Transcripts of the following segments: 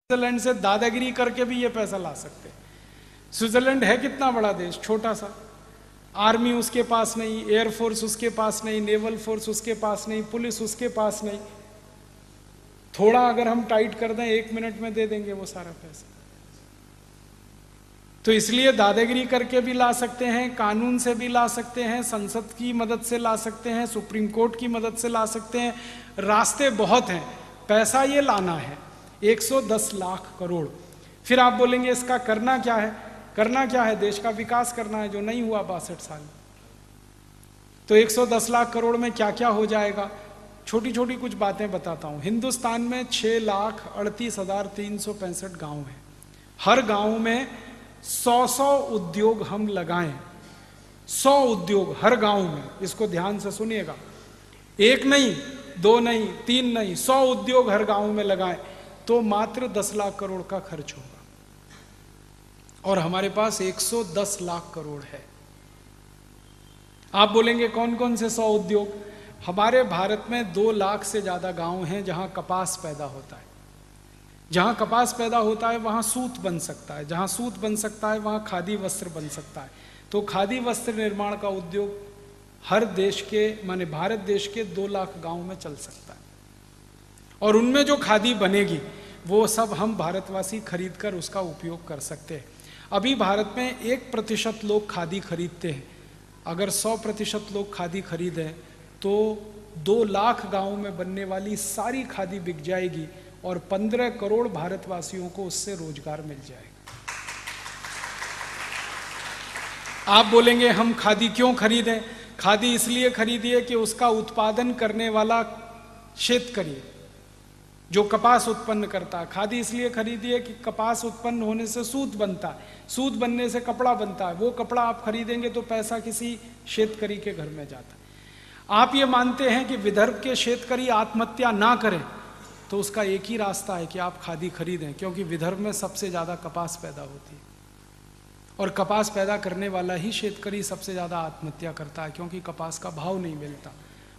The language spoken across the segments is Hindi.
स्विट्जरलैंड से दादागिरी करके भी ये पैसा ला सकते हैं। स्विट्जरलैंड है कितना बड़ा देश, छोटा सा, आर्मी उसके पास नहीं, एयरफोर्स उसके पास नहीं, नेवल फोर्स उसके पास नहीं, पुलिस उसके पास नहीं। थोड़ा अगर हम टाइट कर दें 1 मिनट में दे देंगे वो सारा पैसा। तो इसलिए दादागिरी करके भी ला सकते हैं, कानून से भी ला सकते हैं, संसद की मदद से ला सकते हैं, सुप्रीम कोर्ट की मदद से ला सकते हैं। रास्ते बहुत हैं, पैसा ये लाना है 110 लाख करोड़। फिर आप बोलेंगे इसका करना क्या है? करना क्या है? देश का विकास करना है, जो नहीं हुआ 62 साल। तो 110 लाख करोड़ में क्या क्या हो जाएगा? छोटी छोटी कुछ बातें बताता हूं। हिंदुस्तान में 6,38,365 गांव हैं। हर गांव में 100 उद्योग हम लगाएं, 100 उद्योग हर गांव में। इसको ध्यान से सुनिएगा, 1 नहीं, 2 नहीं, 3 नहीं, 100 उद्योग हर गांव में लगाएं तो मात्र 10 लाख करोड़ का खर्च होगा। और हमारे पास 110 लाख करोड़ है। आप बोलेंगे कौन कौन से 100 उद्योग? हमारे भारत में 2 लाख से ज्यादा गांव हैं जहां कपास पैदा होता है। जहां कपास पैदा होता है वहां सूत बन सकता है, जहां सूत बन सकता है वहां खादी वस्त्र बन सकता है। तो खादी वस्त्र निर्माण का उद्योग हर देश के, माने भारत देश के 2 लाख गांव में चल सकता है। और उनमें जो खादी बनेगी वो सब हम भारतवासी खरीद कर उसका उपयोग कर सकते हैं। अभी भारत में 1% लोग खादी खरीदते हैं। अगर 100% लोग खादी खरीदें तो 2 लाख गांव में बनने वाली सारी खादी बिक जाएगी और 15 करोड़ भारतवासियों को उससे रोजगार मिल जाएगा। आप बोलेंगे हम खादी क्यों खरीदें? खादी इसलिए खरीदिए कि उसका उत्पादन करने वाला शेतकरी जो कपास उत्पन्न करता है। खादी इसलिए खरीदिए कि कपास उत्पन्न होने से सूत बनता है, सूत बनने से कपड़ा बनता है। वो कपड़ा आप खरीदेंगे तो पैसा किसी शेतकरी के घर में जाता है। आप ये मानते हैं कि विदर्भ के शेतकरी आत्महत्या ना करें तो उसका एक ही रास्ता है कि आप खादी खरीदें, क्योंकि विदर्भ में सबसे ज्यादा कपास पैदा होती है और कपास पैदा करने वाला ही शेतकरी सबसे ज्यादा आत्महत्या करता है, क्योंकि कपास का भाव नहीं मिलता।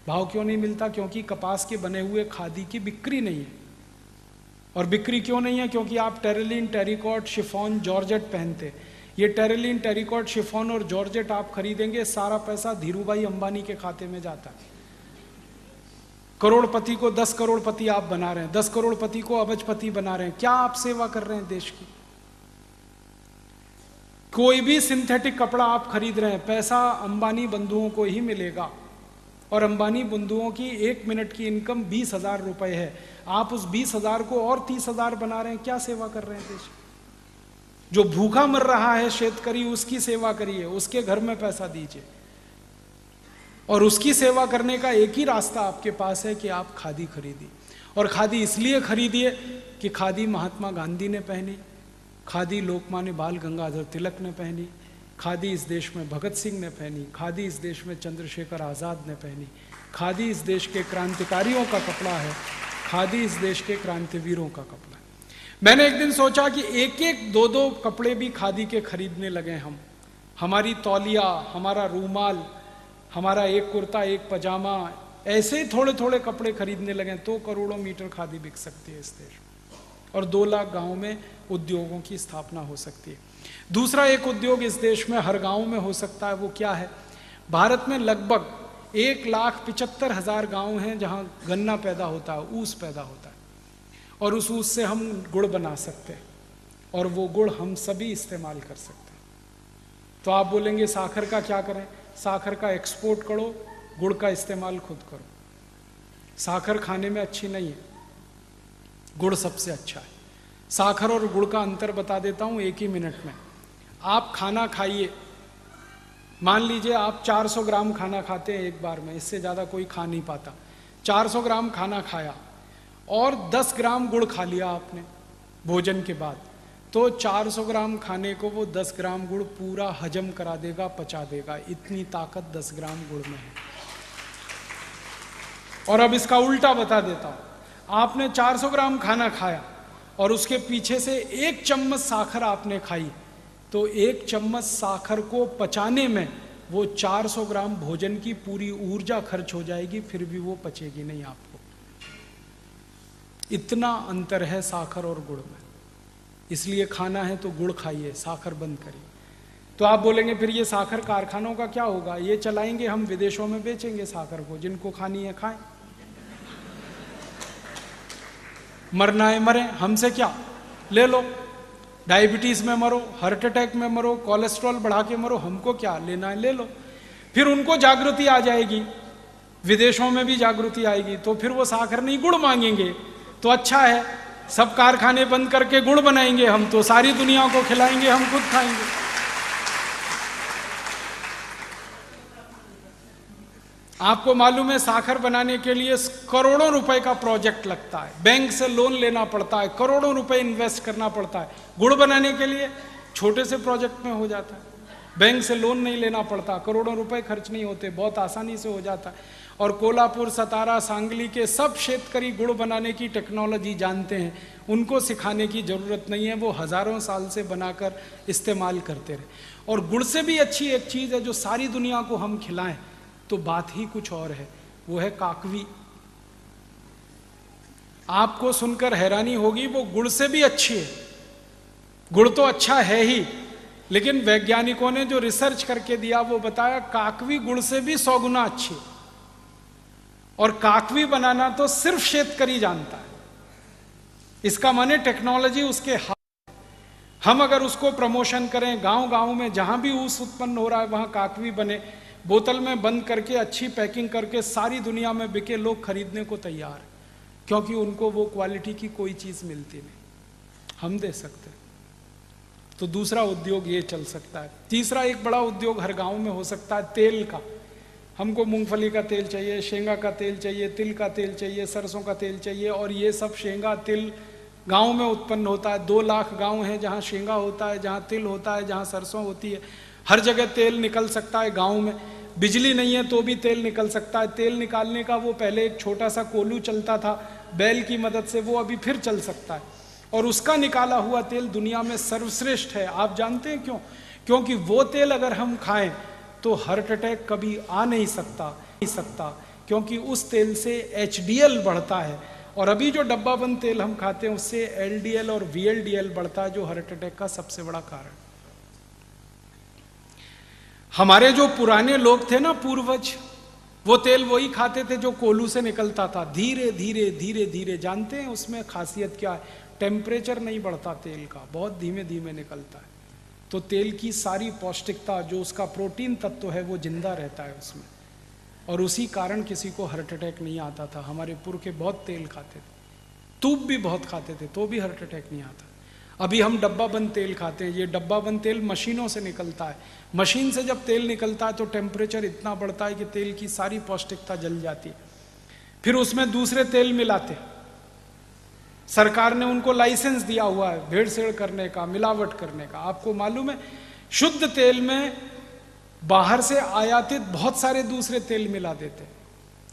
भाव क्यों नहीं मिलता? क्योंकि कपास के बने हुए खादी की बिक्री नहीं है। और बिक्री क्यों नहीं है? क्योंकि आप टेरिलिन, टेरिकॉट, शिफॉन, जॉर्जेट पहनते। ये टेरिलिन, टेरिकॉट, शिफॉन और जॉर्जेट आप खरीदेंगे, सारा पैसा धीरूभाई अंबानी के खाते में जाता है। करोड़पति को 10 करोड़पति आप बना रहे हैं, 10 करोड़पति को अबजपति बना रहे हैं। क्या आप सेवा कर रहे हैं देश की? कोई भी सिंथेटिक कपड़ा आप खरीद रहे हैं, पैसा अंबानी बंधुओं को ही मिलेगा। और अंबानी बंधुओं की 1 मिनट की इनकम 20,000 रुपए है। आप उस 20,000 को और 30,000 बना रहे हैं। क्या सेवा कर रहे हैं देश? जो भूखा मर रहा है शेतकरी, उसकी सेवा करिए, उसके घर में पैसा दीजिए। और उसकी सेवा करने का एक ही रास्ता आपके पास है कि आप खादी खरीदिए। और खादी इसलिए खरीदिए कि खादी महात्मा गांधी ने पहनी, खादी लोकमान्य बाल गंगाधर तिलक ने पहनी, खादी इस देश में भगत सिंह ने पहनी, खादी इस देश में चंद्रशेखर आज़ाद ने पहनी, खादी इस देश के क्रांतिकारियों का कपड़ा है, खादी इस देश के क्रांतिवीरों का कपड़ा है। मैंने एक दिन सोचा कि 1-1, 2-2 कपड़े भी खादी के खरीदने लगे हम। हमारी तौलिया, हमारा रूमाल, हमारा एक कुर्ता, एक पजामा, ऐसे ही थोड़े थोड़े कपड़े खरीदने लगे तो करोड़ों मीटर खादी बिक सकती है इस देश में। और 2 लाख गाँव में उद्योगों की स्थापना हो सकती है। दूसरा एक उद्योग इस देश में हर गांव में हो सकता है। वो क्या है? भारत में लगभग 1,75,000 गांव हैं जहां गन्ना पैदा होता है, ऊस पैदा होता है। और उस ऊस से हम गुड़ बना सकते हैं और वो गुड़ हम सभी इस्तेमाल कर सकते हैं। तो आप बोलेंगे साखर का क्या करें? साखर का एक्सपोर्ट करो, गुड़ का इस्तेमाल खुद करो। साखर खाने में अच्छी नहीं है, गुड़ सबसे अच्छा है। साखर और गुड़ का अंतर बता देता हूं 1 ही मिनट में। आप खाना खाइए, मान लीजिए आप 400 ग्राम खाना खाते हैं एक बार में, इससे ज़्यादा कोई खा नहीं पाता। 400 ग्राम खाना खाया और 10 ग्राम गुड़ खा लिया आपने भोजन के बाद, तो 400 ग्राम खाने को वो 10 ग्राम गुड़ पूरा हजम करा देगा, पचा देगा। इतनी ताकत 10 ग्राम गुड़ में है। और अब इसका उल्टा बता देता हूँ। आपने 400 ग्राम खाना खाया और उसके पीछे से 1 चम्मच साखर आपने खाई, तो 1 चम्मच साखर को पचाने में वो 400 ग्राम भोजन की पूरी ऊर्जा खर्च हो जाएगी, फिर भी वो पचेगी नहीं आपको। इतना अंतर है साखर और गुड़ में। इसलिए खाना है तो गुड़ खाइए, साखर बंद करिए। तो आप बोलेंगे फिर ये साखर कारखानों का क्या होगा? ये चलाएंगे हम, विदेशों में बेचेंगे साखर को, जिनको खानी है खाएं, मरना है मरे, हमसे क्या, ले लो। डायबिटीज में मरो, हार्ट अटैक में मरो, कोलेस्ट्रॉल बढ़ा के मरो, हमको क्या, लेना है ले लो। फिर उनको जागृति आ जाएगी, विदेशों में भी जागृति आएगी, तो फिर वो साखर नहीं गुड़ मांगेंगे। तो अच्छा है, सब कारखाने बंद करके गुड़ बनाएंगे हम, तो सारी दुनिया को खिलाएंगे, हम खुद खाएंगे। आपको मालूम है साखर बनाने के लिए करोड़ों रुपए का प्रोजेक्ट लगता है, बैंक से लोन लेना पड़ता है, करोड़ों रुपए इन्वेस्ट करना पड़ता है। गुड़ बनाने के लिए छोटे से प्रोजेक्ट में हो जाता है, बैंक से लोन नहीं लेना पड़ता, करोड़ों रुपए खर्च नहीं होते, बहुत आसानी से हो जाता है। और कोल्हापुर, सतारा, सांगली के सब शेतकरी गुड़ बनाने की टेक्नोलॉजी जानते हैं, उनको सिखाने की जरूरत नहीं है, वो हजारों साल से बनाकर इस्तेमाल करते रहे। और गुड़ से भी अच्छी एक चीज है जो सारी दुनिया को हम खिलाएं तो बात ही कुछ और है, वो है काकवी। आपको सुनकर हैरानी होगी, वो गुड़ से भी अच्छी है। गुड़ तो अच्छा है ही, लेकिन वैज्ञानिकों ने जो रिसर्च करके दिया वो बताया काकवी गुड़ से भी 100 गुना अच्छी। और काकवी बनाना तो सिर्फ शेतकरी जानता है, इसका माने टेक्नोलॉजी उसके हाथ। हम अगर उसको प्रमोशन करें, गांव गांव में जहां भी ऊस उत्पन्न हो रहा है वहां काकवी बने, बोतल में बंद करके अच्छी पैकिंग करके सारी दुनिया में बिके, लोग खरीदने को तैयार है, क्योंकि उनको वो क्वालिटी की कोई चीज मिलती नहीं, हम दे सकते हैं। तो दूसरा उद्योग ये चल सकता है। तीसरा एक बड़ा उद्योग हर गांव में हो सकता है, तेल का। हमको मूंगफली का तेल चाहिए, शेंगा का तेल चाहिए, तिल का तेल चाहिए, सरसों का तेल चाहिए, और ये सब शेंगा तिल गांव में उत्पन्न होता है। 2 लाख गांव हैं जहां शेंगा होता है, जहां तिल होता है, जहां सरसों होती है। हर जगह तेल निकल सकता है गांव में। बिजली नहीं है तो भी तेल निकल सकता है। तेल निकालने का वो पहले एक छोटा सा कोलू चलता था बैल की मदद से, वो अभी फिर चल सकता है। और उसका निकाला हुआ तेल दुनिया में सर्वश्रेष्ठ है। आप जानते हैं क्यों? क्योंकि वो तेल अगर हम खाएं तो हार्ट अटैक कभी आ नहीं सकता, क्योंकि उस तेल से HDL बढ़ता है। और अभी जो डब्बा बंद तेल हम खाते हैं उससे LDL और VLDL बढ़ता है, जो हार्ट अटैक का सबसे बड़ा कारण। हमारे जो पुराने लोग थे ना, पूर्वज, वो तेल वही खाते थे जो कोलू से निकलता था। धीरे धीरे धीरे धीरे, जानते हैं उसमें खासियत क्या है? टेम्परेचर नहीं बढ़ता तेल का, बहुत धीमे धीमे निकलता है। तो तेल की सारी पौष्टिकता, जो उसका प्रोटीन तत्व है, वो जिंदा रहता है उसमें, और उसी कारण किसी को हार्ट अटैक नहीं आता था। हमारे पुरखे बहुत तेल खाते थे, तूप भी बहुत खाते थे, तो भी हार्ट अटैक नहीं आता। अभी हम डब्बा बंद तेल खाते हैं। ये डब्बा बंद तेल मशीनों से निकलता है। मशीन से जब तेल निकलता है तो टेम्परेचर इतना बढ़ता है कि तेल की सारी पौष्टिकता जल जाती है। फिर उसमें दूसरे तेल मिलाते। सरकार ने उनको लाइसेंस दिया हुआ है भेड़सेड़ करने का, मिलावट करने का। आपको मालूम है, शुद्ध तेल में बाहर से आयातित बहुत सारे दूसरे तेल मिला देते,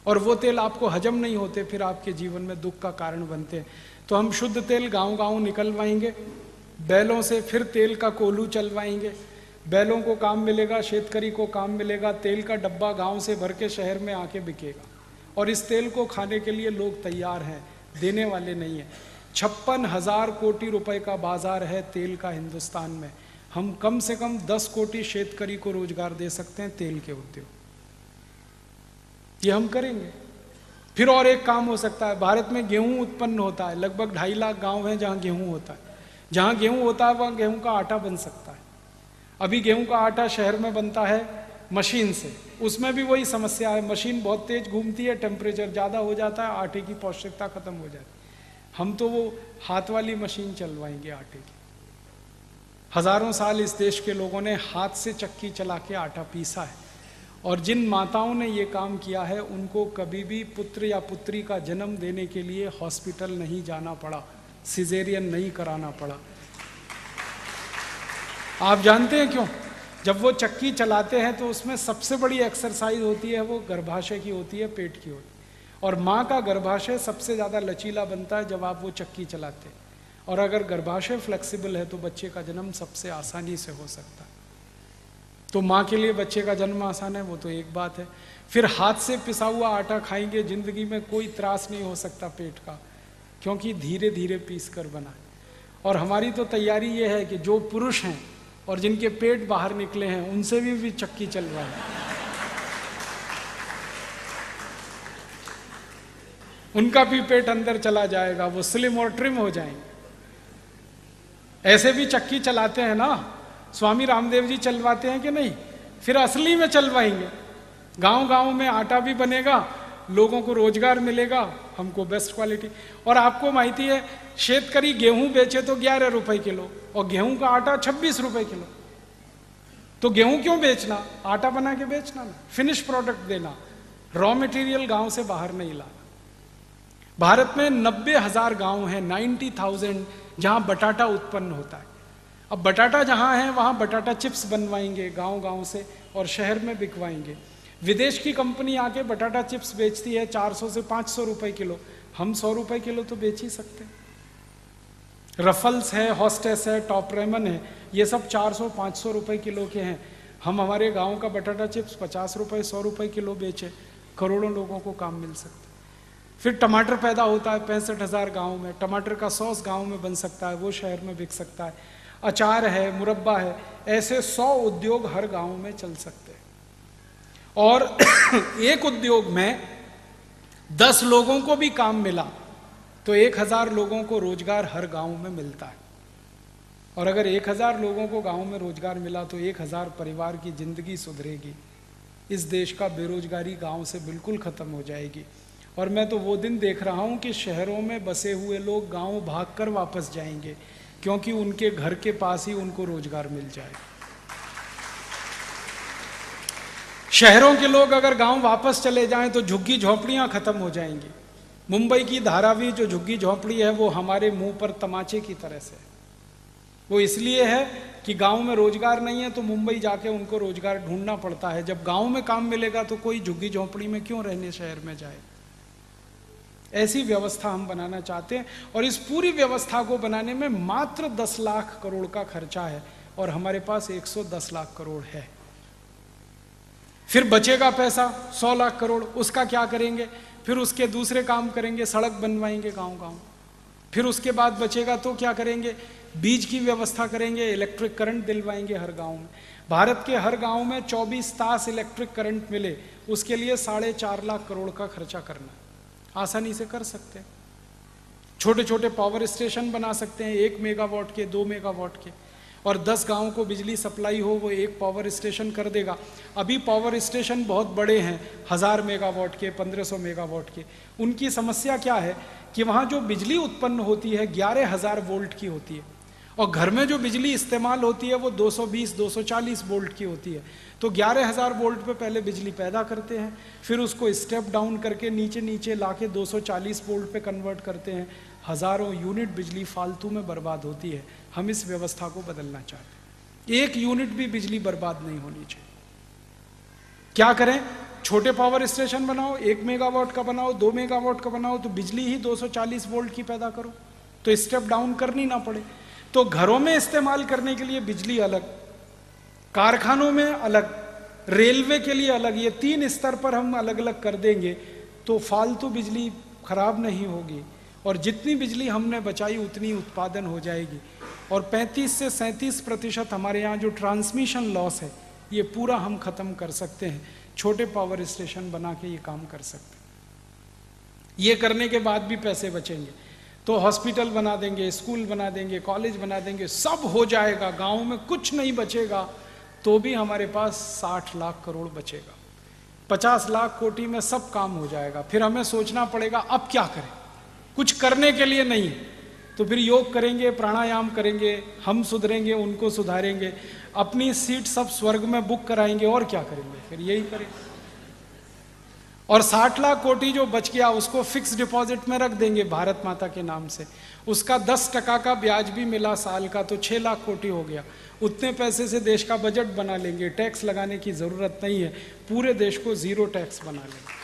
और वो तेल आपको हजम नहीं होते, फिर आपके जीवन में दुख का कारण बनते हैं। तो हम शुद्ध तेल गांव गांव निकलवाएंगे बैलों से, फिर तेल का कोलू चलवाएंगे। बैलों को काम मिलेगा, शेतकरी को काम मिलेगा, तेल का डब्बा गांव से भर के शहर में आके बिकेगा। और इस तेल को खाने के लिए लोग तैयार हैं, देने वाले नहीं है। 56,000 कोटि रुपए का बाजार है तेल का हिंदुस्तान में। हम कम से कम 10 कोटि शेतकरी को रोजगार दे सकते हैं तेल के उद्योग, ये हम करेंगे। फिर और एक काम हो सकता है, भारत में गेहूं उत्पन्न होता है, लगभग 2.5 लाख गांव हैं जहां गेहूं होता है। जहां गेहूं होता है वहां गेहूं का आटा बन सकता है। अभी गेहूं का आटा शहर में बनता है मशीन से, उसमें भी वही समस्या है, मशीन बहुत तेज घूमती है, टेम्परेचर ज़्यादा हो जाता है, आटे की पौष्टिकता खत्म हो जाती है। हम तो वो हाथ वाली मशीन चलवाएंगे आटे की। हजारों साल इस देश के लोगों ने हाथ से चक्की चला के आटा पीसा है, और जिन माताओं ने ये काम किया है उनको कभी भी पुत्र या पुत्री का जन्म देने के लिए हॉस्पिटल नहीं जाना पड़ा, सिजेरियन नहीं कराना पड़ा। आप जानते हैं क्यों? जब वो चक्की चलाते हैं तो उसमें सबसे बड़ी एक्सरसाइज होती है, वो गर्भाशय की होती है, पेट की होती है। और माँ का गर्भाशय सबसे ज़्यादा लचीला बनता है जब आप वो चक्की चलाते हैं, और अगर गर्भाशय फ्लेक्सिबल है तो बच्चे का जन्म सबसे आसानी से हो सकता है। तो माँ के लिए बच्चे का जन्म आसान है, वो तो एक बात है। फिर हाथ से पिसा हुआ आटा खाएंगे, जिंदगी में कोई त्रास नहीं हो सकता पेट का, क्योंकि धीरे धीरे पीस कर बना है। और हमारी तो तैयारी ये है कि जो पुरुष हैं और जिनके पेट बाहर निकले हैं उनसे भी चक्की चल रहा है, उनका भी पेट अंदर चला जाएगा, वो स्लिम और ट्रिम हो जाएंगे। ऐसे भी चक्की चलाते हैं ना, स्वामी रामदेव जी चलवाते हैं कि नहीं, फिर असली में चलवाएंगे। गांव गांव में आटा भी बनेगा, लोगों को रोजगार मिलेगा, हमको बेस्ट क्वालिटी। और आपको माहिती है, शेतकरी गेहूं बेचे तो 11 रुपए किलो और गेहूं का आटा 26 रुपए किलो। तो गेहूं क्यों बेचना, आटा बना के बेचना ना, फिनिश प्रोडक्ट देना, रॉ मटेरियल गांव से बाहर नहीं लाना। भारत में 90,000 गांव हैं, 90,000, जहां बटाटा उत्पन्न होता है। अब बटाटा जहां है वहां बटाटा चिप्स बनवाएंगे गांव गांव से और शहर में बिकवाएंगे। विदेश की कंपनी आके बटाटा चिप्स बेचती है 400 से 500 रुपए किलो, हम 100 रुपए किलो तो बेच ही सकते हैं। रफल्स है, हॉस्टेस है, टॉप रेमन है, ये सब 400-500 रुपए किलो के हैं। हम हमारे गांव का बटाटा चिप्स 50 रुपए 100 रुपए किलो बेचे, करोड़ों लोगों को काम मिल सकता है। फिर टमाटर पैदा होता है 65,000 गाँव में, टमाटर का सॉस गाँव में बन सकता है, वो शहर में बिक सकता है। अचार है, मुरब्बा है, ऐसे 100 उद्योग हर गांव में चल सकते हैं। और एक उद्योग में 10 लोगों को भी काम मिला तो 1000 लोगों को रोजगार हर गांव में मिलता है। और अगर 1000 लोगों को गांव में रोजगार मिला तो 1000 परिवार की जिंदगी सुधरेगी। इस देश का बेरोजगारी गांव से बिल्कुल खत्म हो जाएगी। और मैं तो वो दिन देख रहा हूं कि शहरों में बसे हुए लोग गांव भागकर वापस जाएंगे, क्योंकि उनके घर के पास ही उनको रोजगार मिल जाएगा। शहरों के लोग अगर गांव वापस चले जाएं तो झुग्गी झोंपड़ियां खत्म हो जाएंगी। मुंबई की धारावी जो झुग्गी झोंपड़ी है वो हमारे मुंह पर तमाचे की तरह से, वो इसलिए है कि गांव में रोजगार नहीं है तो मुंबई जाके उनको रोजगार ढूंढना पड़ता है। जब गांव में काम मिलेगा तो कोई झुग्गी झोंपड़ी में क्यों रहने शहर में जाए। ऐसी व्यवस्था हम बनाना चाहते हैं और इस पूरी व्यवस्था को बनाने में मात्र 10 लाख करोड़ का खर्चा है और हमारे पास 110 लाख करोड़ है। फिर बचेगा पैसा 100 लाख करोड़, उसका क्या करेंगे, फिर उसके दूसरे काम करेंगे, सड़क बनवाएंगे गांव गांव। फिर उसके बाद बचेगा तो क्या करेंगे, बीज की व्यवस्था करेंगे, इलेक्ट्रिक करंट दिलवाएंगे हर गांव में। भारत के हर गांव में 24 तास इलेक्ट्रिक करंट मिले, उसके लिए 4.5 लाख करोड़ का खर्चा करना आसानी से कर सकते हैं। छोटे छोटे पावर स्टेशन बना सकते हैं, 1 मेगावाट के, 2 मेगावाट के, और 10 गांव को बिजली सप्लाई हो वो एक पावर स्टेशन कर देगा। अभी पावर स्टेशन बहुत बड़े हैं, 1000 मेगावाट के, 1500 मेगावाट के। उनकी समस्या क्या है कि वहाँ जो बिजली उत्पन्न होती है 11,000 वोल्ट की होती है और घर में जो बिजली इस्तेमाल होती है वो 220-240 वोल्ट की होती है। तो 11,000 वोल्ट पे पहले बिजली पैदा करते हैं, फिर उसको स्टेप डाउन करके नीचे नीचे लाके 240 वोल्ट पे कन्वर्ट करते हैं। हजारों यूनिट बिजली फालतू में बर्बाद होती है। हम इस व्यवस्था को बदलना चाहते हैं, 1 यूनिट भी बिजली बर्बाद नहीं होनी चाहिए। क्या करें, छोटे पावर स्टेशन बनाओ, 1 मेगावाट का बनाओ, 2 मेगावाट का बनाओ, तो बिजली ही 240 वोल्ट की पैदा करो, तो स्टेप डाउन करनी ना पड़े। तो घरों में इस्तेमाल करने के लिए बिजली अलग, कारखानों में अलग, रेलवे के लिए अलग, ये 3 स्तर पर हम अलग अलग कर देंगे तो फालतू बिजली खराब नहीं होगी और जितनी बिजली हमने बचाई उतनी उत्पादन हो जाएगी। और 35 से 37% हमारे यहाँ जो ट्रांसमिशन लॉस है ये पूरा हम खत्म कर सकते हैं। छोटे पावर स्टेशन बना के ये काम कर सकते हैं। ये करने के बाद भी पैसे बचेंगे तो हॉस्पिटल बना देंगे, स्कूल बना देंगे, कॉलेज बना देंगे, सब हो जाएगा, गांव में कुछ नहीं बचेगा तो भी हमारे पास 60 लाख करोड़ बचेगा। 50 लाख कोटि में सब काम हो जाएगा। फिर हमें सोचना पड़ेगा अब क्या करें, कुछ करने के लिए नहीं है तो फिर योग करेंगे, प्राणायाम करेंगे, हम सुधरेंगे, उनको सुधारेंगे, अपनी सीट सब स्वर्ग में बुक कराएंगे और क्या करेंगे, फिर यही करेंगे। और 60 लाख कोटि जो बच गया उसको फिक्स डिपॉजिट में रख देंगे भारत माता के नाम से, उसका 10% का ब्याज भी मिला साल का तो 6 लाख कोटि हो गया। उतने पैसे से देश का बजट बना लेंगे, टैक्स लगाने की जरूरत नहीं है, पूरे देश को 0 टैक्स बना लेंगे।